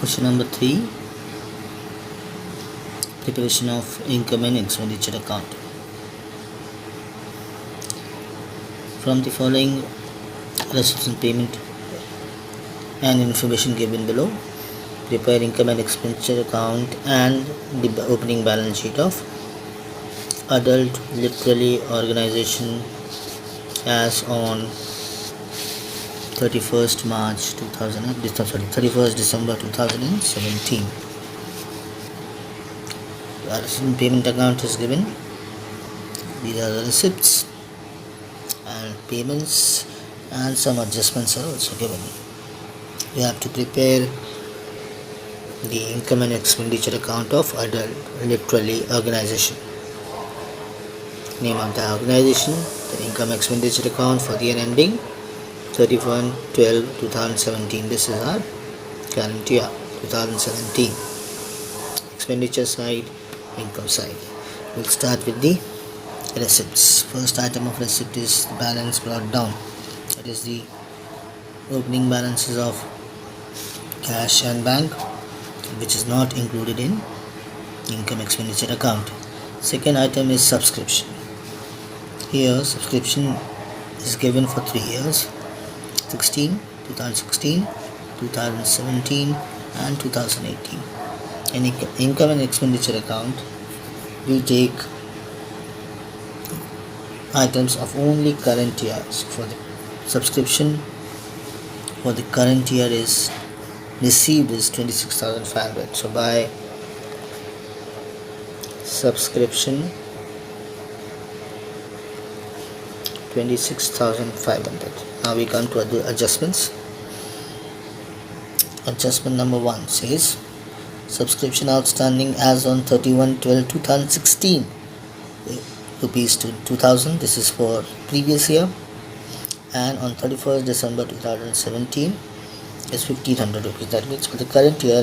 Question number 3. Preparation of income and expenditure account. From the following receipts and payment and information given below, prepare income and expenditure account and the opening balance sheet of adult literary organization as on 31st December 2017. The receipt and payment account is given. These are the receipts and payments, and some adjustments are also given. We have to prepare the income and expenditure account of adult literary organization. Name of the organization, the income expenditure account for the year ending 31/12/2017. This is our current year 2017. Expenditure side, income side. We'll start with the receipts. First item of receipt is the balance brought down. That is the opening balances of cash and bank, which is not included in income expenditure account. Second item is subscription. Here subscription is given for 3 years: 2016, 2017 and 2018. In income and expenditure account, we take items of only current years. For the subscription for the current year is received is 26,500. So by subscription 26,500. Now we come to other adjustments. Adjustment number 1 says subscription outstanding as on 31/12/2016 rupees to 2,000. This is for previous year. And on 31st December 2017 is 1,500 rupees. That means for the current year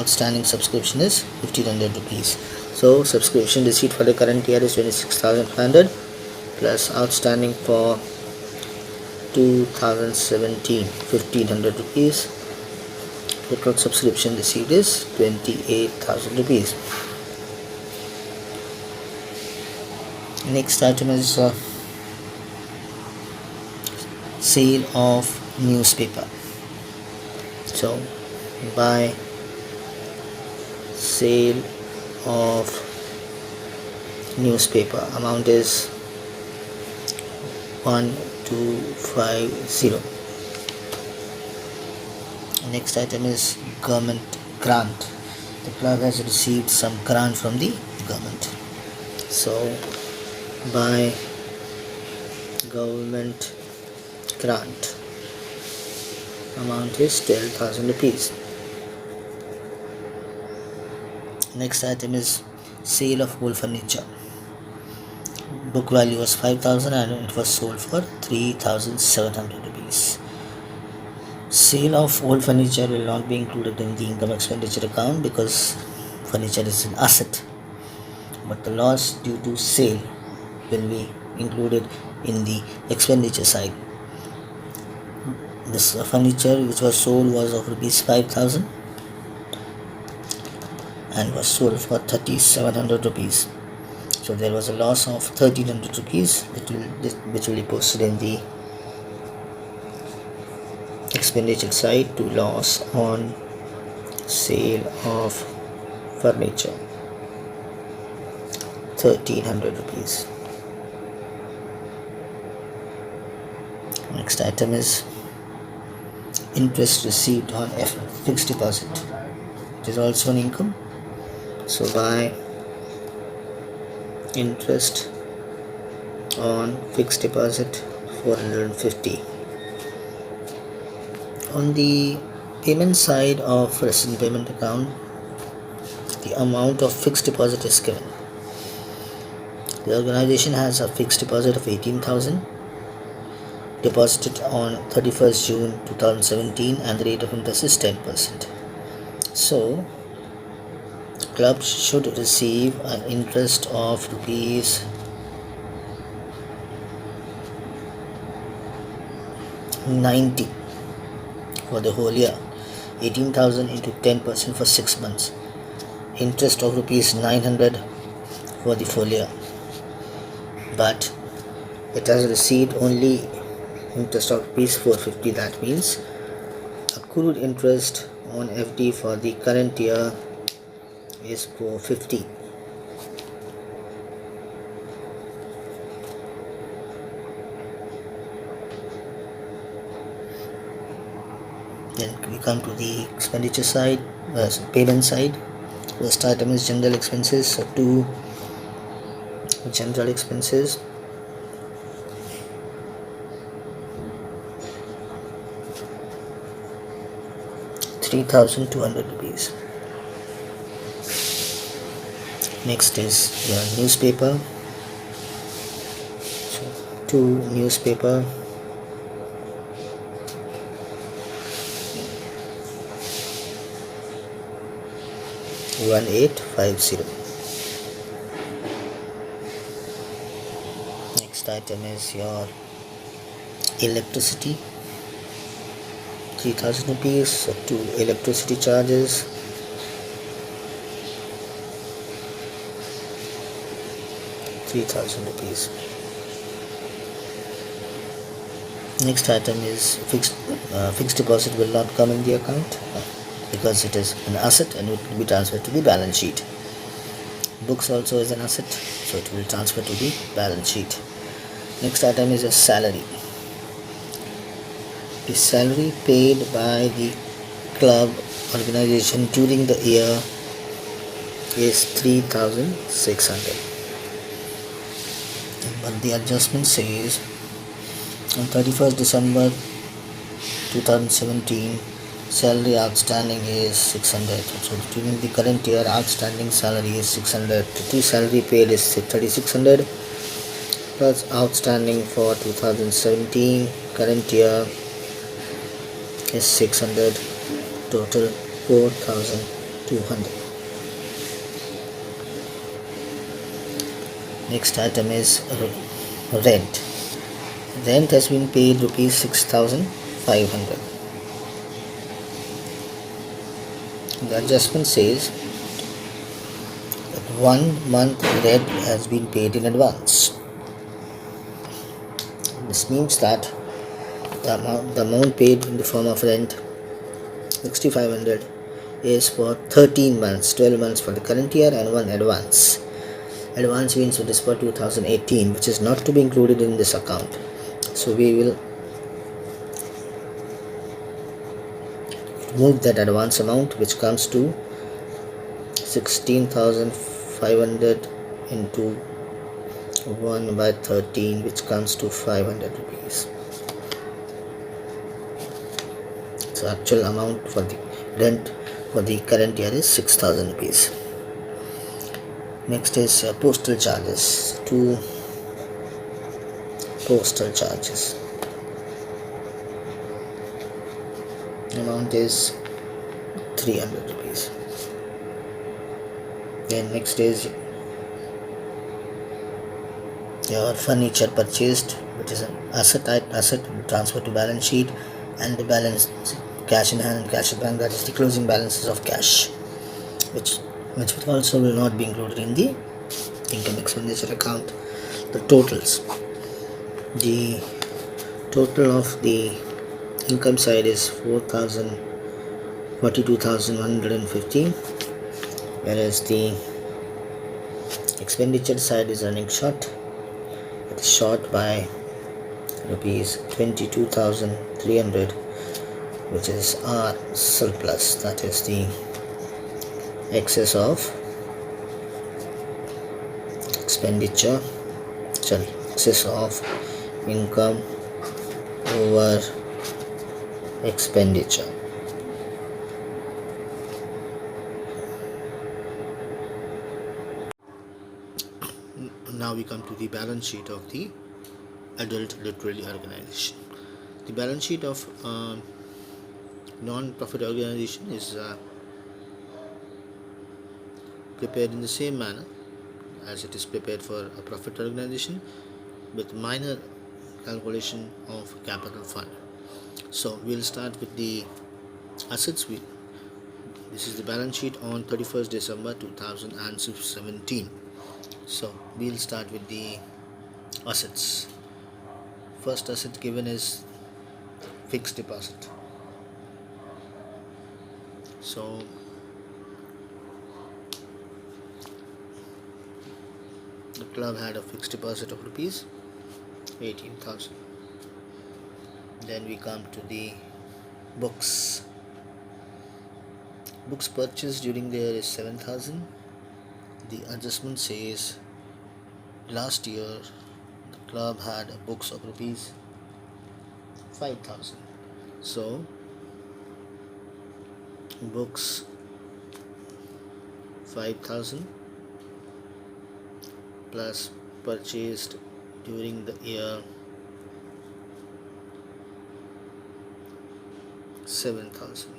outstanding subscription is 1,500 rupees. So subscription receipt for the current year is 26,500 plus outstanding for 2017 1,500 rupees. Total subscription receipt is 28,000 rupees. Next item is sale of newspaper. So by sale of newspaper, amount is 1250. Next item is government grant. The clerk has received some grant from the government. So by government grant, amount is 12,000 rupees. Next item is sale of old furniture. Book value was 5,000 and it was sold for 3,700 rupees. Sale of old furniture will not be included in the income expenditure account because furniture is an asset, but the loss due to sale will be included in the expenditure side. This furniture which was sold was of rupees 5,000 and was sold for 3,700 rupees. So there was a loss of 1,300 rupees which will be posted in the expenditure side to loss on sale of furniture, 1,300 rupees. Next item is interest received on fixed deposit. It is also an income. So by interest on fixed deposit, 450. On the payment side of receipt payment account, the amount of fixed deposit is given. The organization has a fixed deposit of 18,000 deposited on 31st June 2017 and the rate of interest is 10%. So club should receive an interest of rupees 90 for the whole year. 18,000 into 10% for 6 months. Interest of rupees 900 for the full year. But it has received only interest of rupees 450. That means accrued interest on FD for the current year is 450. Then we come to the expenditure side, payment side. First item is general expenses. So 2 general expenses, 3,200 rupees. Next is your newspaper. So 2 newspaper, 1850. Next item is your electricity, 3,000 rupees. So 2 electricity charges, 3,000 rupees. Next item is fixed deposit will not come in the account because it is an asset and it will be transferred to the balance sheet. Books also is an asset, so it will transfer to the balance sheet. Next item is a salary. The salary paid by the club organization during the year is 3,600. But the adjustment says on 31st December 2017 salary outstanding is 600. So during the current year outstanding salary is 600. Total salary paid is 3,600 plus outstanding for 2017 current year is 600, total 4,200. Next item is rent. Rent has been paid rupees 6,500. The adjustment says that 1 month rent has been paid in advance. This means that the amount paid in the form of rent 6,500 is for 13 months, 12 months for the current year and 1 advance. Advance means it is for 2018, which is not to be included in this account. So we will remove that advance amount, which comes to 16,500 into 1 by 13, which comes to 500 rupees. So actual amount for the rent for the current year is 6,000 rupees. Next is postal charges. 2 postal charges. Amount is 300 rupees. Then next is your furniture purchased, which is an asset transferred to balance sheet, and the balance cash in hand and cash in bank, that is the closing balances of cash, which also will not be included in the income expenditure account. The totals. The total of the income side is 42,150, whereas the expenditure side is running short. It is short by rupees 22,300, which is our surplus, that is the excess of expenditure, excess of income over expenditure. Now we come to the balance sheet of the adult literary organization. The balance sheet of non-profit organization is prepared in the same manner as it is prepared for a profit organization, with minor calculation of capital fund. So we'll start with the assets. This is the balance sheet on 31st December 2017. So we'll start with the assets. First asset given is fixed deposit. So the club had a fixed deposit of rupees 18,000. Then we come to the books. Books purchased during the year is 7,000. The adjustment says last year the club had books of rupees 5,000. So books 5,000 plus purchased during the year 7,000.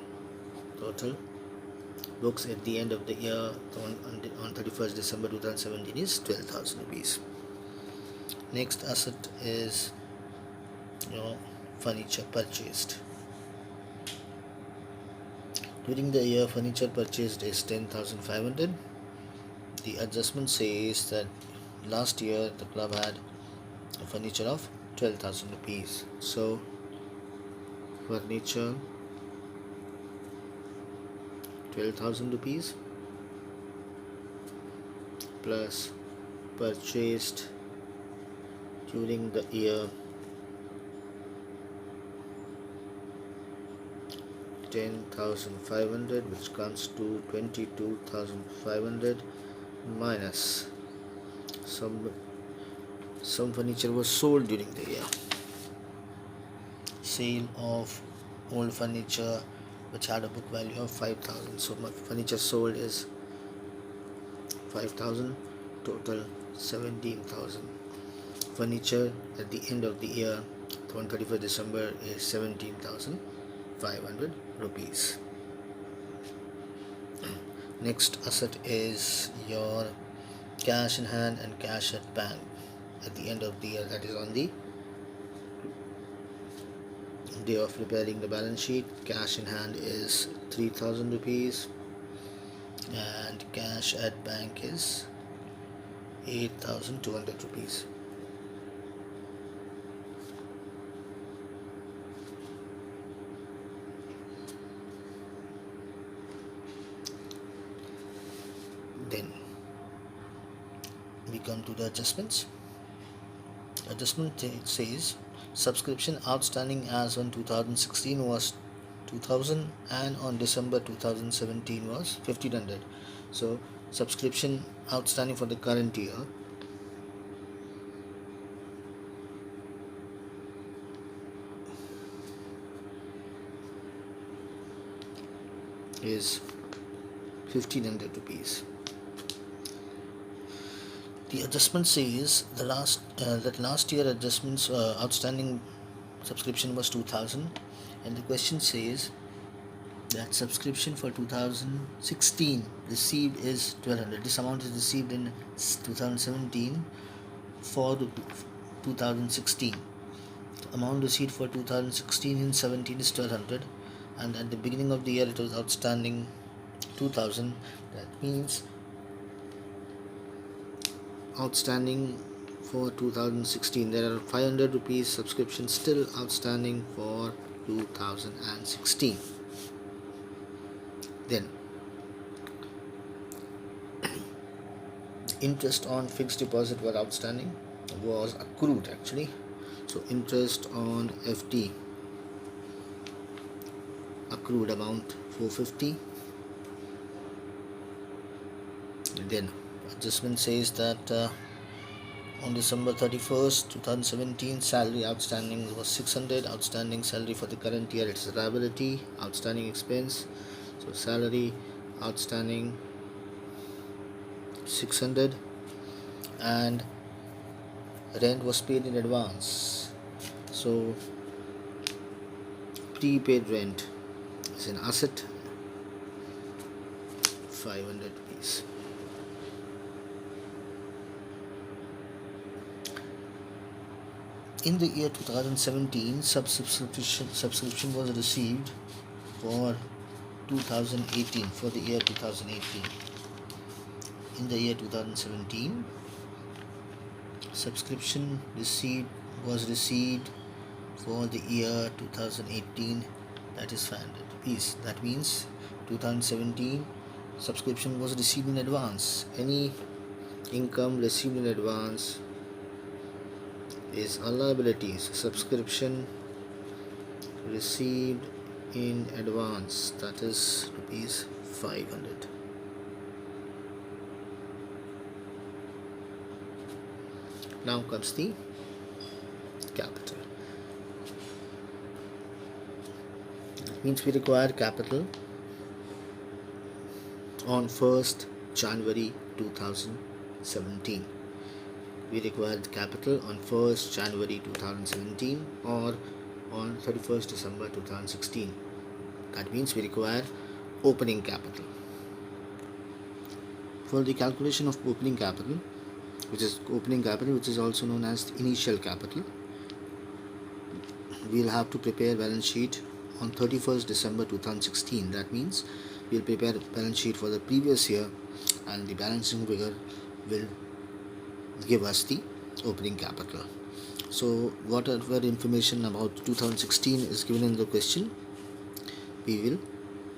Total books at the end of the year on 31st December 2017 is 12,000 rupees. Next asset is furniture purchased. During the year, furniture purchased is 10,500. The adjustment says that last year the club had a furniture of 12,000 rupees. So furniture 12,000 rupees plus purchased during the year 10,500, which comes to 22,500 minus some furniture was sold during the year. Sale of old furniture which had a book value of 5,000. So my furniture sold is 5,000, total 17,000. Furniture at the end of the year on 31st December is 17,500 rupees. Next asset is your cash in hand and cash at bank at the end of the year, that is on the day of preparing the balance sheet. Cash in hand is 3,000 rupees and cash at bank is 8,200 rupees. Then we come to the adjustments. Adjustment says subscription outstanding as on 2016 was 2,000 and on December 2017 was 1,500. So subscription outstanding for the current year is 1,500 rupees. The adjustment says that last year adjustments outstanding subscription was 2,000, and the question says that subscription for 2016 received is 1,200. This amount is received in 2017 for 2016. Amount received for 2016 in 17 is 1,200, and at the beginning of the year it was outstanding 2,000. That means outstanding for 2016 there are 500 rupees subscription still outstanding for 2016. Then interest on fixed deposit was outstanding, was accrued actually. So interest on FD accrued amount 450. Then adjustment says that on December 31st 2017 salary outstanding was 600. Outstanding salary for the current year, it's a liability, outstanding expense. So salary outstanding 600 and rent was paid in advance. So prepaid rent is an asset, 500 rupees. In the year 2017, subscription was received for 2018, for the year 2018. In the year 2017, subscription was received for the year 2018, that is 500 rupees. That means 2017 subscription was received in advance. Any income received in advance is a liability. So subscription received in advance, that is rupees 500. Now comes the capital. That means we require capital on 1st January 2017. We required capital on 1st January 2017 or on 31st December 2016. That means we require opening capital. For the calculation of opening capital, which is also known as the initial capital, we'll have to prepare balance sheet on 31st December 2016. That means we'll prepare balance sheet for the previous year, and the balancing figure will give us the opening capital. So whatever information about 2016 is given in the question, we will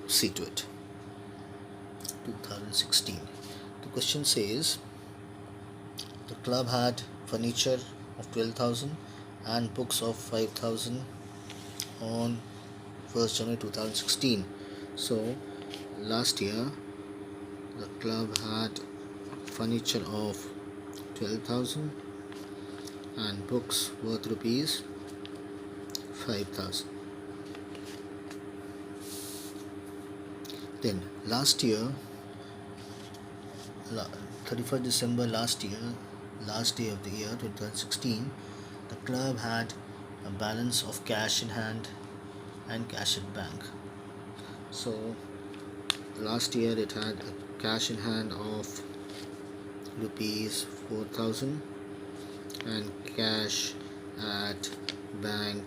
see to it. 2016. The question says the club had furniture of 12,000 and books of 5,000 on 1st January 2016. So last year the club had furniture of 12,000 and books worth rupees 5,000. Then last year, 31st December last year, last day of the year 2016, the club had a balance of cash in hand and cash at bank. So last year it had a cash in hand of rupees 4,000 and cash at bank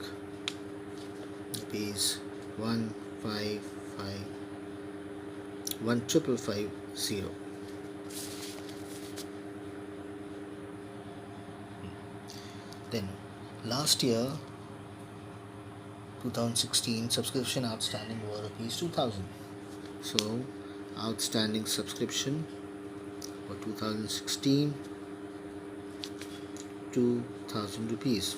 rupees 1,550. Then last year 2016 subscription outstanding were rupees 2,000. So outstanding subscription for 2016, 2,000 rupees.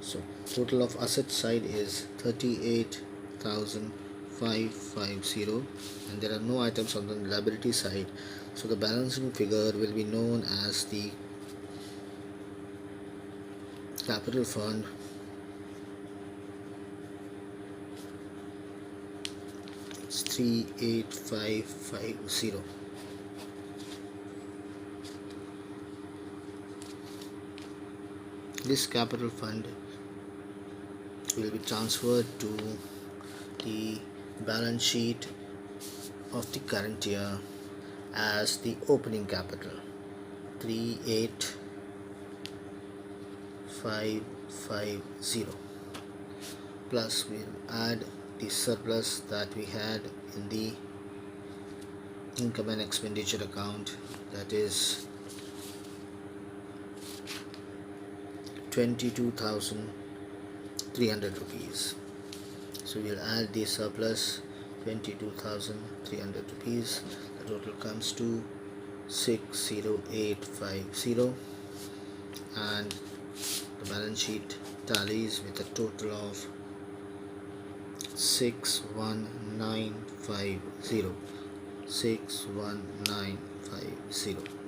So total of asset side is 38,550, and there are no items on the liability side. So the balancing figure will be known as the capital fund it's 38,550. This capital fund will be transferred to the balance sheet of the current year as the opening capital, 38,550, plus we'll add the surplus that we had in the income and expenditure account, that is 22,300 rupees. So we'll add the surplus 22,300 rupees. The total comes to 60850, and the balance sheet tallies with a total of 61950.